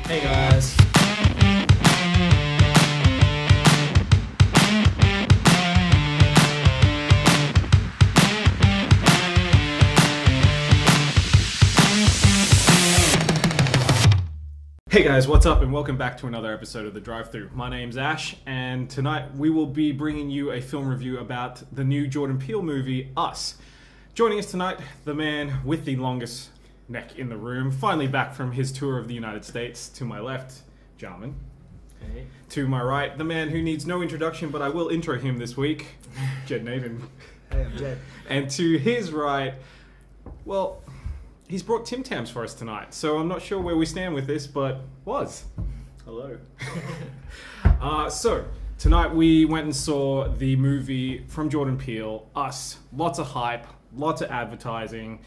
Hey guys. Hey guys, what's up and welcome back to another episode of The Drive-Thru. My name's Ash and tonight we will be bringing you a film review about the new Jordan Peele movie, Us. Joining us tonight, the man with the longest neck in the room, finally back from his tour of the United States. To my left, Jarman. Hey. To my right, the man who needs no introduction, but I will intro him this week, Jed Naven. Hey, I'm Jed. And to his right, well, he's brought Tim Tams for us tonight, so I'm not sure where we stand with this, but was. Hello. So, tonight we went and saw the movie from Jordan Peele, Us. Lots of hype, lots of advertising.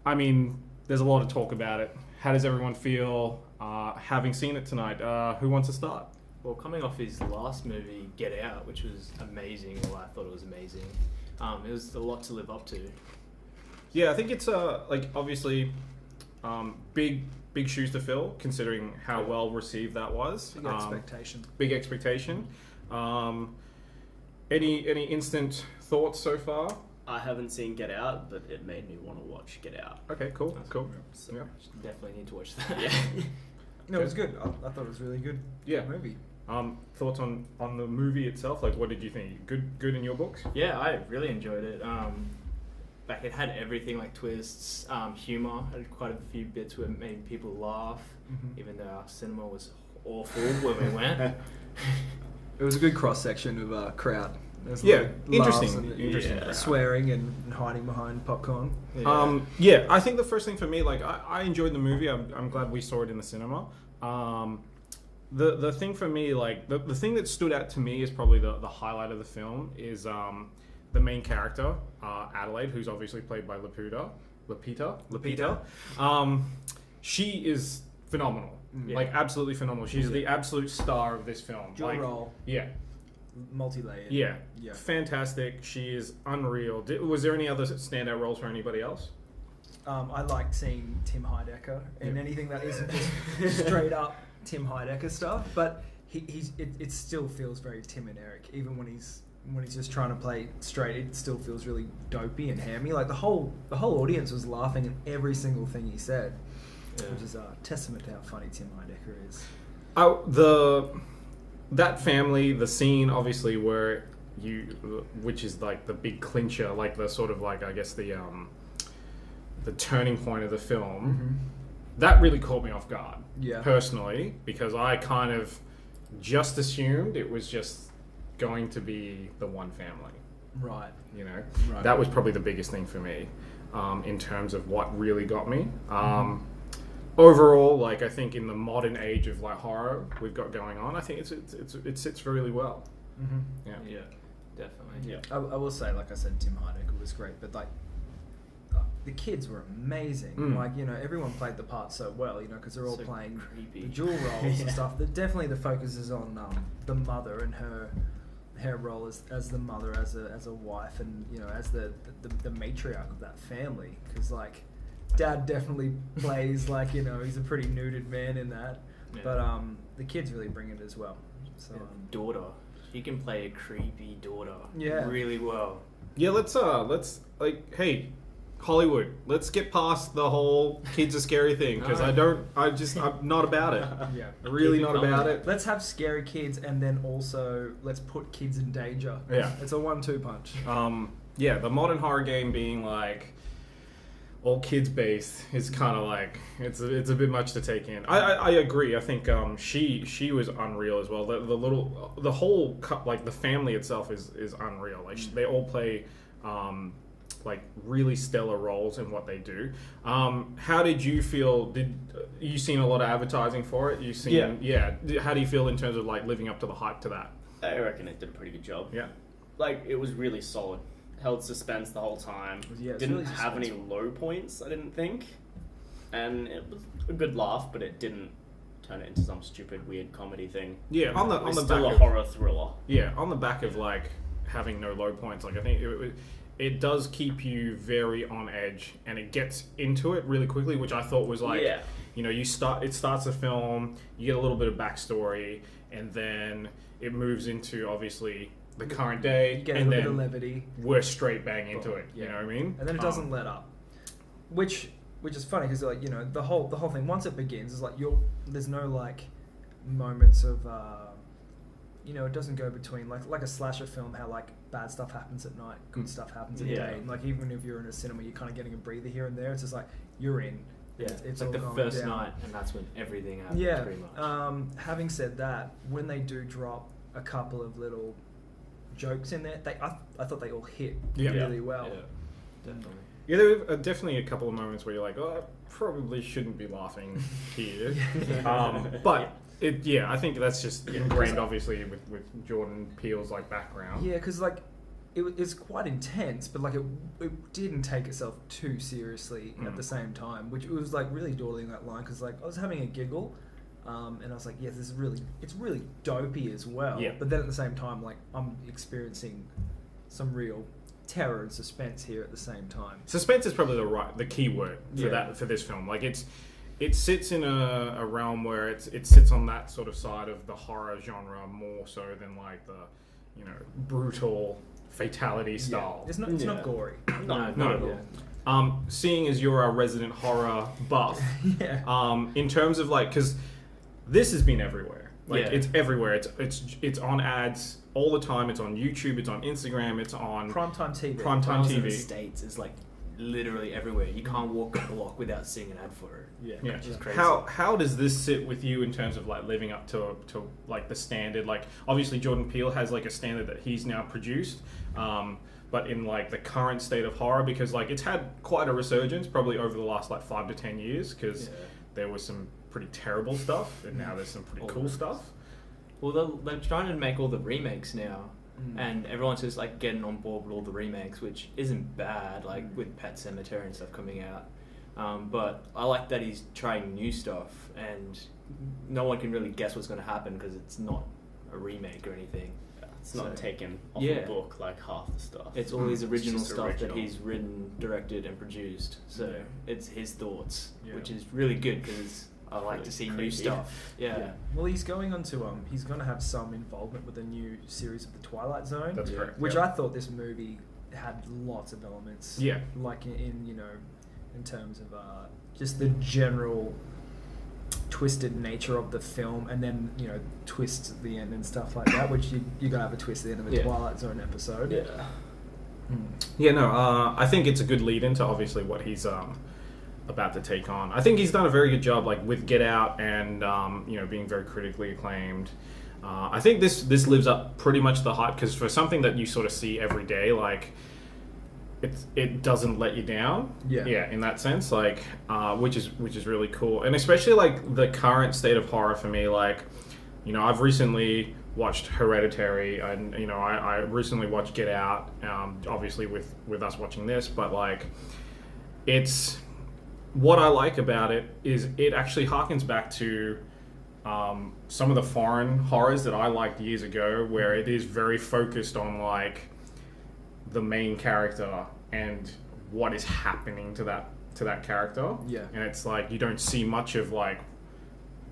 I mean, there's a lot to talk about it. How does everyone feel having seen it tonight? Who wants to start? Well, coming off his last movie, Get Out, which was amazing, well, I thought it was amazing. It was a lot to live up to. Yeah, I think it's obviously big shoes to fill, considering how well received that was. Big expectation. Big expectation. Any instant thoughts so far? I haven't seen Get Out, but it made me want to watch Get Out. Okay, cool. That's Cool. So, Yeah. Definitely need to watch that. yeah. No, it was good. I thought it was a really good Yeah. movie. Thoughts on the movie itself? Like, what did you think? Good in your books? Yeah, I really enjoyed it. It had everything, like twists, humor. Had quite a few bits where it made people laugh, even though our cinema was awful when we went. It was a good cross section of crowd. There's Yeah, laughs interesting. and, Interesting. yeah. swearing and hiding behind popcorn. Yeah, I think the first thing for me, like, I enjoyed the movie. I'm glad we saw it in the cinema. The thing for me, like, the thing that stood out to me is probably the highlight of the film is the main character, Adelaide, who's obviously played by Lupita. She is phenomenal. Yeah. Like, absolutely phenomenal. She's the absolute star of this film. Dual Like, role, yeah. multi-layered. Yeah. Yeah. Fantastic. She is unreal. Was there any other standout roles for anybody else? I liked seeing Tim Heidecker in Yeah. anything that isn't just straight up Tim Heidecker stuff, but it still feels very Tim and Eric, even when he's just trying to play straight. It still feels really dopey and hammy. Like the whole audience was laughing at every single thing he said, which is a testament to how funny Tim Heidecker is. That family, the scene obviously which is like the big clincher, like the sort of like, I guess the turning point of the film, that really caught me off guard. Yeah. Personally, because I kind of just assumed it was just going to be the one family. Right. You know, Right. that was probably the biggest thing for me, in terms of what really got me. Overall, like, I think in the modern age of like horror we've got going on, I think it sits really well. Yeah. Yeah, definitely. Yeah. I will say, like I said, Tim Heidecker was great, but like the kids were amazing. Like, you know, everyone played the part so well, you know, because they're all So playing creepy. the dual roles and stuff. Definitely the focus is on the mother and her role as the mother, as a wife, and, you know, as the matriarch of that family. Because, like, Dad definitely plays like, you know, he's a pretty nuded man in that. Yeah. But the kids really bring it as well. So Daughter. She can play a creepy daughter Yeah. really well. Yeah, let's like, hey, Hollywood, let's get past the whole kids are scary thing, because I'm not about it. yeah. Really Keep it not about coming. it. Let's have scary kids, and then also let's put kids in danger. Yeah. It's a 1-2 punch. Yeah, the modern horror game being like all kids based is kind of like it's a bit much to take in. I agree. I think she was unreal as well. The whole like the family itself is unreal. Like they all play like really stellar roles in what they do. How did you feel? Did you seen a lot of advertising for it? You seen yeah. How do you feel in terms of like living up to the hype to that? I reckon it did a pretty good job. Yeah. Like, it was really solid. Held suspense the whole time. Yeah, it's didn't really have any low points, I didn't think. And it was a good laugh, but it didn't turn it into some stupid weird comedy thing. Yeah, on the It's back still a of, horror thriller. yeah, on the back of like having no low points, like I think it does keep you very on edge, and it gets into it really quickly, which I thought was like Yeah. it starts a film, you get a little bit of backstory, and then it moves into obviously the current day, You get a and little bit then of levity, we're straight bang into it. Yeah. You know what I mean? and then it doesn't let up, which is funny because like the whole thing once it begins is like there's no like moments of it doesn't go between like a slasher film how like bad stuff happens at night, good stuff happens at Yeah. day, and like even if you're in a cinema you're kind of getting a breather here and there. It's just like you're in. Yeah, It's like all the going first down. night, and that's when everything happens. Yeah. Pretty much. Having said that, when they do drop a couple of little jokes in there, I thought they all hit Yeah. really well. Yeah, definitely. Yeah, there were definitely a couple of moments where you're like, oh, I probably shouldn't be laughing here. But I think that's just ingrained, obviously, with Jordan Peele's like background. Yeah, because like it's quite intense, but like it didn't take itself too seriously at the same time, which it was like really dawdling that line because like I was having a giggle, and I was like, yeah, it's really dopey as well. Yeah. But then at the same time, like I'm experiencing some real terror and suspense here at the same time. Suspense is probably the key word for Yeah. for this film. Like it sits in a realm where it sits on that sort of side of the horror genre more so than like the brutal fatality style. It's not gory. No, not at all. Seeing as you're our resident horror buff, Yeah. in terms of like, because this has been everywhere. Like Yeah. it's everywhere. It's on ads all the time. It's on YouTube. It's on Instagram. It's on Primetime TV. Primetime When I was in the TV. States, it's like literally everywhere. You can't walk a block without seeing an ad for it. Yeah. Yeah. Which is crazy. How does this sit with you in terms of like living up to like the standard? Like obviously Jordan Peele has like a standard that he's now produced, but in like the current state of horror, because like it's had quite a resurgence probably over the last like 5 to 10 years, because there was some pretty terrible stuff, and now there's some pretty cool stuff. Well, they're trying to make all the remakes now, and everyone's just like getting on board with all the remakes, which isn't bad. Like with Pet Sematary and stuff coming out, but I like that he's trying new stuff, and no one can really guess what's going to happen because it's not a remake or anything. It's not taken off Yeah. the book like half the stuff. It's all his original just stuff original. that he's written, directed, and produced. So it's his thoughts, Yeah. which is really good because I like to see new creepy. stuff. Yeah. Well, he's going on to he's going to have some involvement with the new series of the Twilight Zone. That's correct. Which yeah. I thought this movie had lots of elements. Yeah. Like in in terms of just the general twisted nature of the film, and then twists at the end and stuff like that. Which you gotta have a twist at the end of the Twilight Zone episode. Yeah. Yeah, no, I think it's a good lead into obviously what he's about to take on. I think he's done a very good job, like with Get Out and being very critically acclaimed. I think this lives up pretty much to the hype, because for something that you sort of see every day, like it doesn't let you down. Yeah, in that sense, like which is really cool, and especially like the current state of horror for me. Like, I've recently watched Hereditary, and I recently watched Get Out. Obviously with us watching this, but like it's what I like about it is it actually harkens back to some of the foreign horrors that I liked years ago, where it is very focused on like the main character and what is happening to that character. Yeah. And it's like you don't see much of like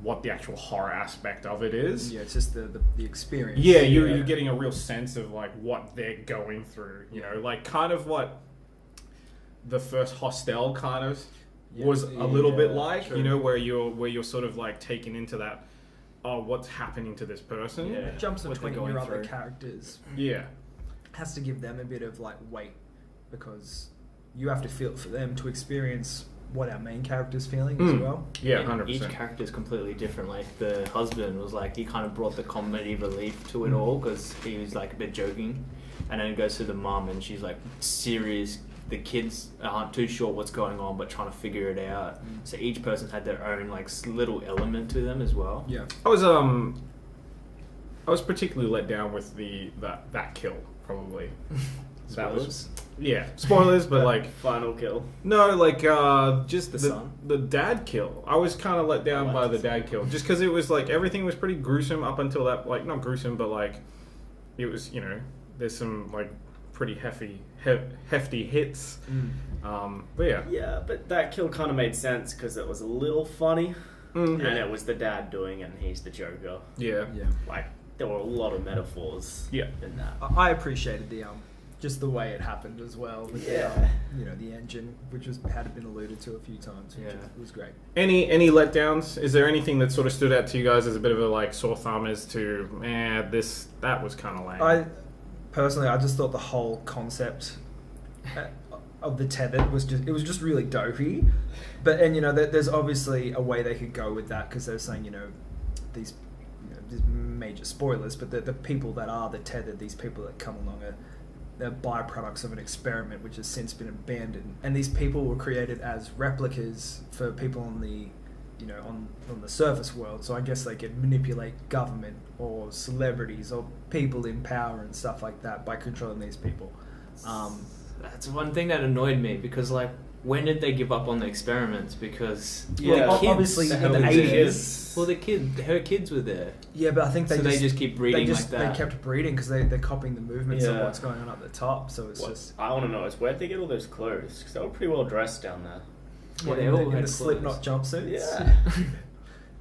what the actual horror aspect of it is. Yeah, it's just the experience. Yeah, you're getting a real sense of like what they're going through. Like kind of what the first Hostel kind of was a little bit like. True. Where you're sort of like taken into that. Oh, what's happening to this person? Yeah. It jumps What they're between your going other through. characters. Yeah. Has to give them a bit of like weight, because you have to feel for them to experience what our main character's feeling as well. Yeah, And 100%. each character is completely different. Like the husband was like, he kind of brought the comedy relief to it all because he was like a bit joking, and then it goes to the mum and she's like serious. The kids aren't too sure what's going on but trying to figure it out. So each person had their own like little element to them as well. Yeah. I was particularly let down with that kill, probably. That was spoilers, but like Final kill. no, like just The son? the dad kill. I was kind of let down by the dad kill, just because it was like everything was pretty gruesome up until that, like not gruesome, but like it was there's some like pretty hefty hits. But yeah. Yeah, but that kill kind of made sense because it was a little funny, and it was the dad doing it, and he's the Joker. Yeah. Like, there were a lot of metaphors in that. I appreciated the just the way it happened as well. With the, the engine, which had been alluded to a few times, which was great. Any letdowns? Is there anything that sort of stood out to you guys as a bit of a like sore thumb as to that was kind of lame? I just thought the whole concept of the tethered was just really dopey. But there's obviously a way they could go with that because they're saying these major spoilers, but the people that are the tethered, these people that come along they're byproducts of an experiment which has since been abandoned, and these people were created as replicas for people on the on the surface world. So I guess they could manipulate government or celebrities or people in power and stuff like that by controlling these people. That's one thing that annoyed me because when did they give up on the experiments? Because obviously in the 80s. Well, her kids were there. Yeah, but I think they just keep breeding like that. They kept breeding because they're copying the movements of what's going on up the top. So it's just. I want to know is where'd they get all those clothes? Because they were pretty well dressed down there. Yeah, they all had the Slipknot jumpsuits. Yeah,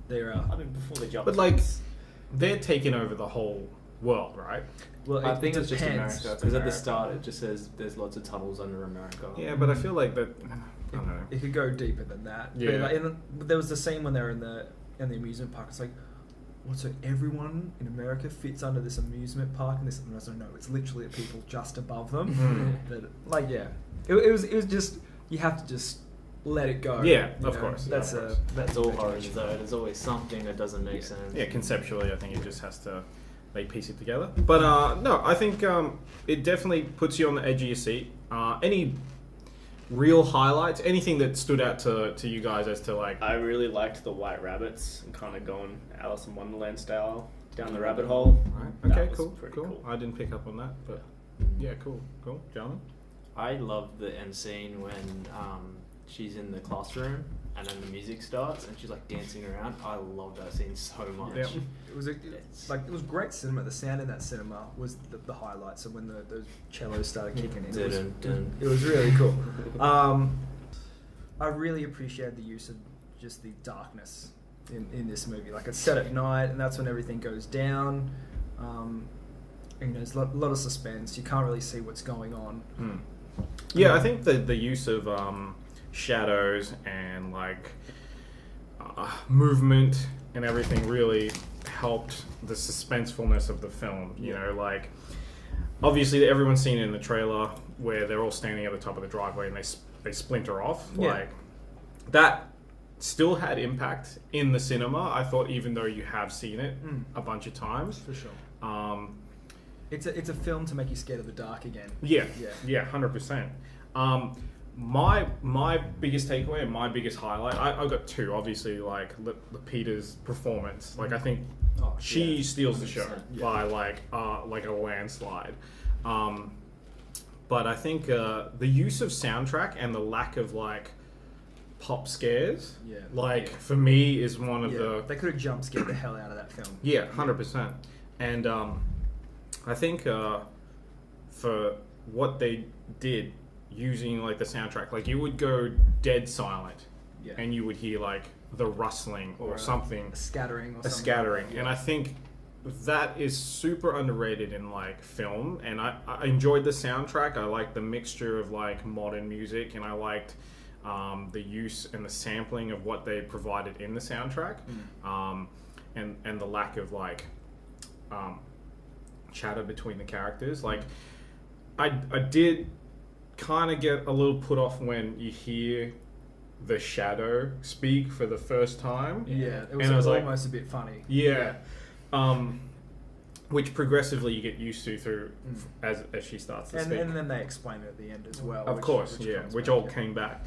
they're. I mean, before the jumpsuits. But they're taking over the whole world, right? Well, I think it's just America because at the start it just says there's lots of tunnels under America. Yeah, but I feel like that. I don't know. It could go deeper than that. Yeah. But there was the scene when they were in the amusement park. It's like, what? So everyone in America fits under this amusement park, and I was like, no, it's literally the people just above them. It was just you have to just let it go. Yeah, of course. That's all horrors though. There's always something that doesn't make sense. Yeah, conceptually, I think it just has to. They piece it together. But no, I think it definitely puts you on the edge of your seat. Any real highlights? Anything that stood out to you guys as to I really liked the white rabbits and kind of going Alice in Wonderland style down the rabbit hole. Right. Okay, That was cool. pretty cool. I didn't pick up on that, but yeah, cool. Gentlemen? I love the end scene when she's in the classroom and then the music starts and she's dancing around. I love that scene so much. Yeah. It was great cinema. The sound in that cinema was the highlight. So when those cellos started kicking in, it was really cool. I really appreciated the use of just the darkness in this movie. It's set at night, and that's when everything goes down. And there's a lot of suspense. You can't really see what's going on. Yeah, I think the use of shadows and movement and everything really helped the suspensefulness of the film. Obviously everyone's seen it in the trailer where they're all standing at the top of the driveway and they splinter off. That still had impact in the cinema, I thought, even though you have seen it a bunch of times. For sure. It's a film to make you scared of the dark again. Yeah, 100%. My biggest takeaway and my biggest highlight, I've got two. Obviously, Lupita's performance. I think she steals the show by a landslide. But I think the use of soundtrack and the lack of pop scares, for me, is one of the. They could have jump scared the hell out of that film. Yeah, 100%. And I think for what they did. Using the soundtrack, you would go dead silent, and you would hear the rustling or something, a scattering, and I think that is super underrated in film. And I enjoyed the soundtrack. I liked the mixture of modern music, and I liked the use and the sampling of what they provided in the soundtrack, and the lack of chatter between the characters. I did kind of get a little put off when you hear the shadow speak for the first time. Yeah, it was almost a bit funny. Yeah. Which progressively you get used to through as she starts to speak. And then they explain it at the end as well. Of course, which all came back.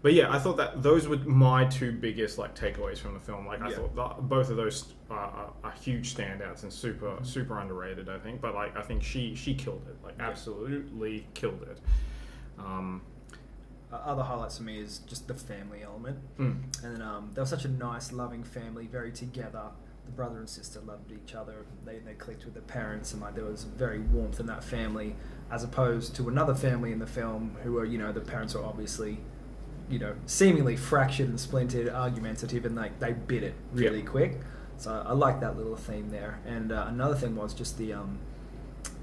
But yeah, I thought that those were my two biggest takeaways from the film. I thought both of those are huge standouts and super underrated. I think, but I think she killed it. Absolutely killed it. Other highlights for me is just the family element, and then they were such a nice, loving family, very together. the brother and sister loved each other. They clicked with their parents, and like there was very warmth in that family, as opposed to another family in the film who were, the parents were obviously, seemingly fractured and splintered, argumentative, and like they bit it really quick. So I like that little theme there. And another thing was just the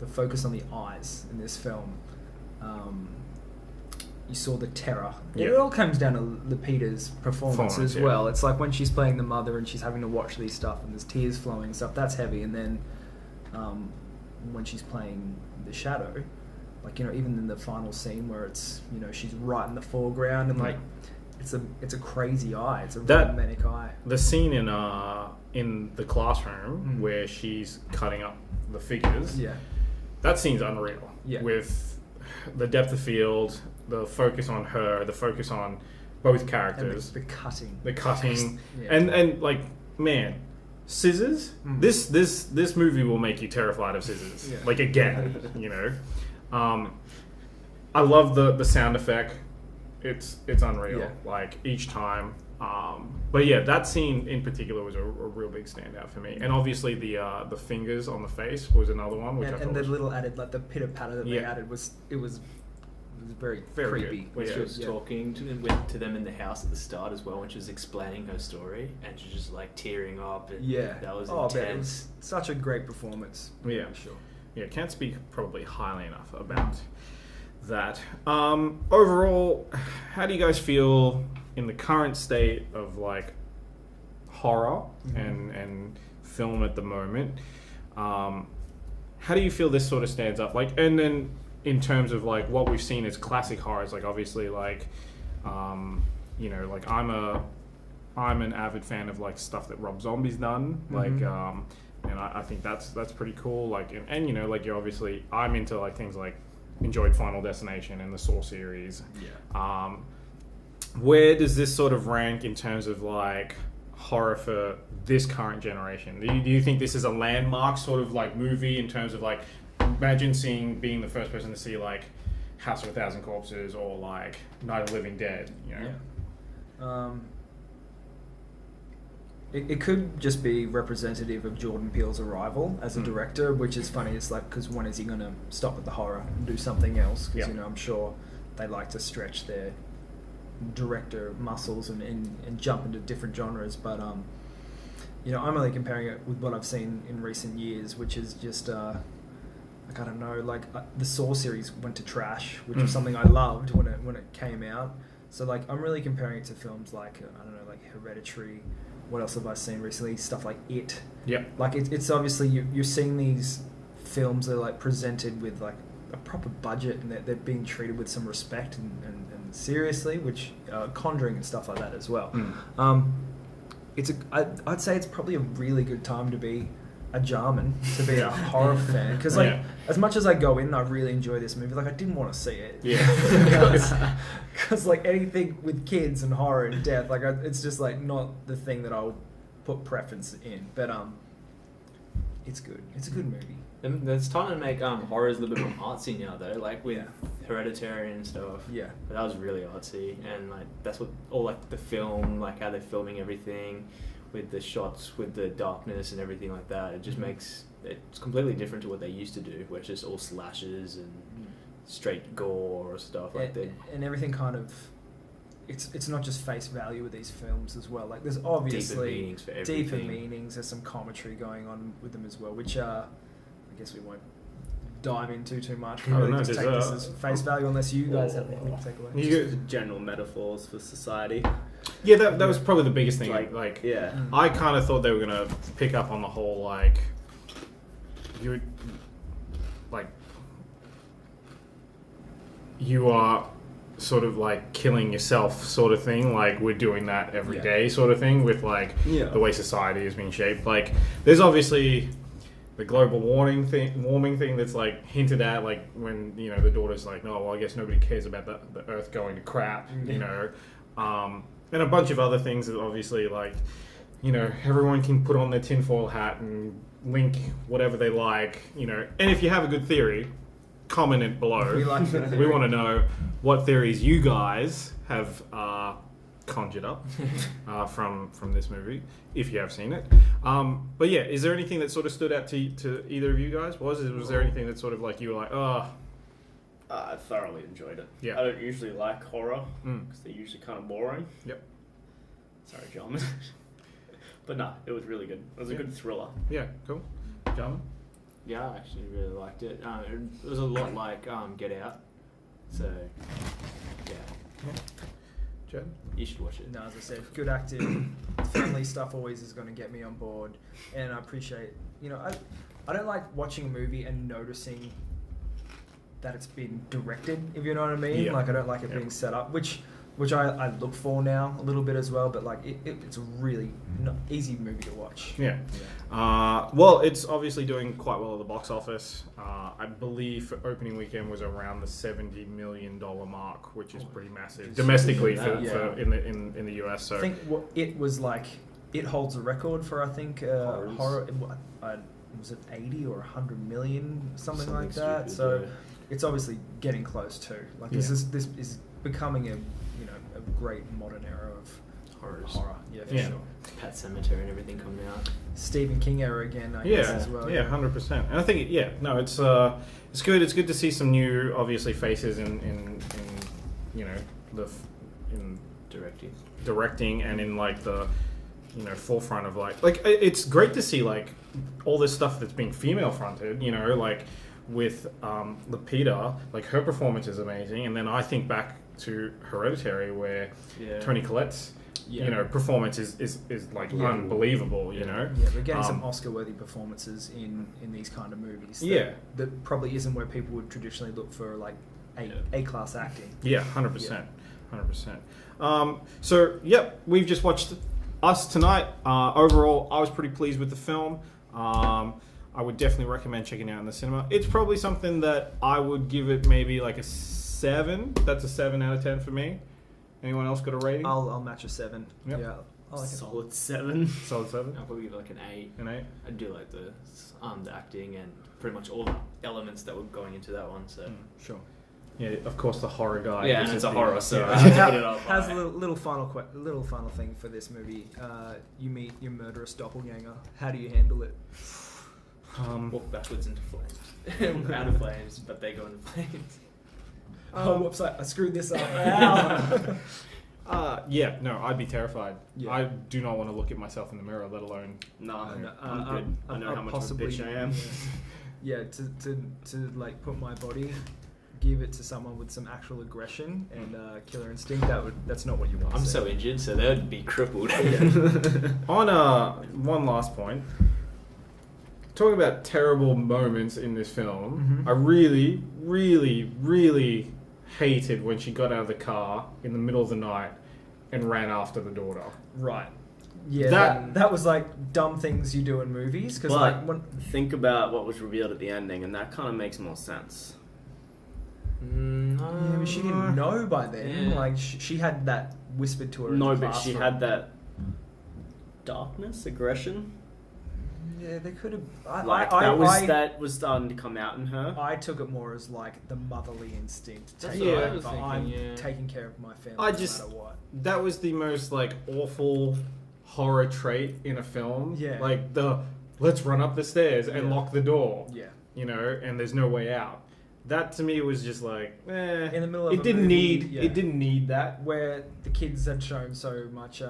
focus on the eyes in this film. You saw the terror. It all comes down to Lupita's performance as well. It's like when she's playing the mother and she's having to watch these stuff and there's tears flowing and stuff, that's heavy. And then when she's playing the shadow, like, even in the final scene where it's, she's right in the foreground and like it's a crazy eye. It's a romantic eye. The scene in the classroom where she's cutting up the figures. Yeah. That scene's unreal. Yeah. With the depth of field, the focus on her, the focus on both characters, and the cutting, and like, man, scissors. This movie will make you terrified of scissors. Like, again, I love the sound effect. It's unreal. Like, each time. But yeah, that scene in particular was a real big standout for me. And obviously the fingers on the face was another one, which I thought and the little added, like the pitter patter that they added was very creepy. Good. When she was talking to them in the house at the start as well, when she was explaining her story, and she was just like tearing up. And that was intense. Man, it was such a great performance. Yeah, sure. Yeah, can't speak probably highly enough about that. Overall, how do you guys feel in the current state of like horror and film at the moment? How do you feel this sort of stands up? Like, and then in terms of like what we've seen as classic horrors, like obviously like, like I'm an avid fan of like stuff that Rob Zombie's done, like, and I think that's pretty cool. Like, and like you're obviously, I'm into like things like enjoyed Final Destination and the Saw series. Yeah. Where does this sort of rank in terms of like horror for this current generation? Do you think this is a landmark sort of like movie in terms of like, imagine being the first person to see like House of a Thousand Corpses or like Night of the Living Dead, Yeah. It could just be representative of Jordan Peele's arrival as a director, which is funny. It's like, because when is he going to stop with the horror and do something else? Because, I'm sure they like to stretch their director muscles and jump into different genres. But, I'm only comparing it with what I've seen in recent years, which is just, I don't know, like the Saw series went to trash, which was something I loved when it came out. So, like, I'm really comparing it to films like, like Hereditary. What else have I seen recently? Stuff like It. Yeah. Like, it's obviously, you're seeing these films that are, like, presented with, like, a proper budget, and they're being treated with some respect and seriously, which, Conjuring and stuff like that as well. I'd say it's probably a really good time to be a Jarman, to be a horror fan. Because, like, as much as I go in, I really enjoy this movie. Like, I didn't want to see it. Yeah. Because, like, anything with kids and horror and death, like, it's just, like, not the thing that I'll put preference in. But, it's good. It's a good movie. And it's time to make horrors a little bit more artsy now, though, like with Hereditary and stuff. Yeah. But that was really artsy. And, like, that's what, all, like, the film, like, how they're filming everything, with the shots, with the darkness and everything like that. It just makes it's completely different to what they used to do, where it's just all slashes and straight gore or stuff like that. And everything kind of, it's not just face value with these films as well. Like, there's obviously deeper meanings. There's some commentary going on with them as well, which I guess we won't dive into too much. Just take this as face value, unless you guys have anything to take away. Just general metaphors for society. Yeah, that was probably the biggest thing. Like I kind of thought they were gonna pick up on the whole like you are sort of like killing yourself sort of thing. Like, we're doing that every day sort of thing with like the way society is being shaped. Like, there's obviously the global warming thing that's like hinted at, like when the daughter's like, no, well, I guess nobody cares about the Earth going to crap, and a bunch of other things that obviously, like, everyone can put on their tinfoil hat and link whatever they like, and if you have a good theory, comment it below. We want to know what theories you guys have conjured up from this movie, if you have seen it. But yeah, is there anything that sort of stood out to either of you guys? Was there anything that sort of like you were like, oh? I thoroughly enjoyed it. Yeah. I don't usually like horror because they're usually kind of boring. Yep. Sorry, John. But no, it was really good. It was a good thriller. Yeah, cool. John? Yeah, I actually really liked it. It was a lot like Get Out. So, yeah. Jed? You should watch it. No, as I said, good acting. Family stuff always is going to get me on board, and I appreciate. I don't like watching a movie and noticing that it's been directed. If you know what I mean. Yeah. Like I don't like it being set up, which I look for now a little bit as well. But like it's a really easy movie to watch. Yeah. Well, it's obviously doing quite well at the box office. I believe for opening weekend was around the $70 million mark, which is pretty massive domestically for in the US. So I think it was like it holds a record for horror. Was it 80 or 100 million, something like that? Stupid, so yeah. it's obviously getting close too. Like this is becoming a great modern era of horror. Yeah, for sure. Pet Sematary and everything coming out. Stephen King era again, I guess as well. Yeah, 100%. And I think it's good. It's good to see some new, obviously, faces in directing and in like the forefront of like it's great to see like all this stuff that's being female fronted. Like with Lupita, like her performance is amazing, and then I think back to Hereditary where Toni Collette's performance is like unbelievable. Yeah, we're getting some Oscar-worthy performances in these kind of movies. That probably isn't where people would traditionally look for like A-class acting. Yeah, 100%, 100%. So we've just watched Us tonight. Overall, I was pretty pleased with the film. I would definitely recommend checking it out in the cinema. It's probably something that I would give it maybe like a 7. That's a 7 out of 10 for me. Anyone else got a rating? I'll match a 7. Yep. Yeah, I like Solid 7. Solid 7. I'll probably give it like an 8. An 8. I do like the acting and pretty much all the elements that were going into that one. So sure. Yeah, of course the horror guy. Yeah, and it's a horror, so I it. have to put it up. Has a little final thing for this movie. You meet your murderous doppelganger. How do you handle it? Walk backwards into flames. Out of flames, but they go into flames. Whoops! I screwed this up. I'd be terrified. Yeah. I do not want to look at myself in the mirror, let alone. No, I'm good. I know how much of a bitch I am. Yeah, to like put my body, give it to someone with some actual aggression and killer instinct. That's not what you want. I'm so injured, so they would be crippled. On one last point, talking about terrible moments in this film, I really, really, really hated when she got out of the car in the middle of the night and ran after the daughter. Right. Yeah, that was like dumb things you do in movies. Because think about what was revealed at the ending, and that kind of makes more sense. Yeah, but she didn't know by then. Yeah. Like she had that whispered to her. No, in the but she classroom. had that darkness, aggression. Yeah, they could have. That was starting to come out in her. I took it more as like the motherly instinct. That's Taking what I over. was thinking, I'm taking care of my family no matter what. That was the most like awful horror trait in a film. Yeah. Like let's run up the stairs and lock the door. Yeah. And there's no way out. That to me was just like, in the middle of it didn't need that. Where the kids had shown so much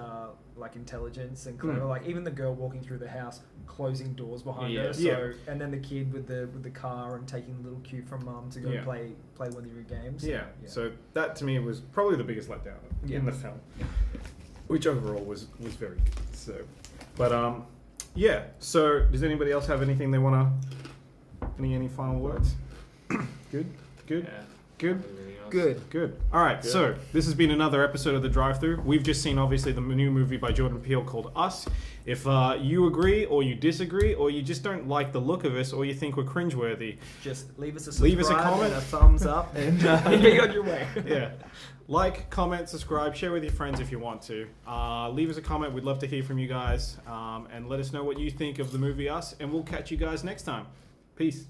like intelligence and clever, like even the girl walking through the house, closing doors behind her. So and then the kid with the car and taking a little cue from mum to go play one of your games. Yeah. So that to me was probably the biggest letdown in the film, which overall was very good. So, but So does anybody else have anything they want to? Any final words? Good. Good. All right, so this has been another episode of The Drive-Thru. We've just seen, obviously, the new movie by Jordan Peele called Us. If you agree or you disagree or you just don't like the look of us or you think we're cringeworthy, just leave us a comment, and a thumbs up, and be on your way. Yeah. Like, comment, subscribe, share with your friends if you want to. Leave us a comment. We'd love to hear from you guys. And let us know what you think of the movie Us. And we'll catch you guys next time. Peace.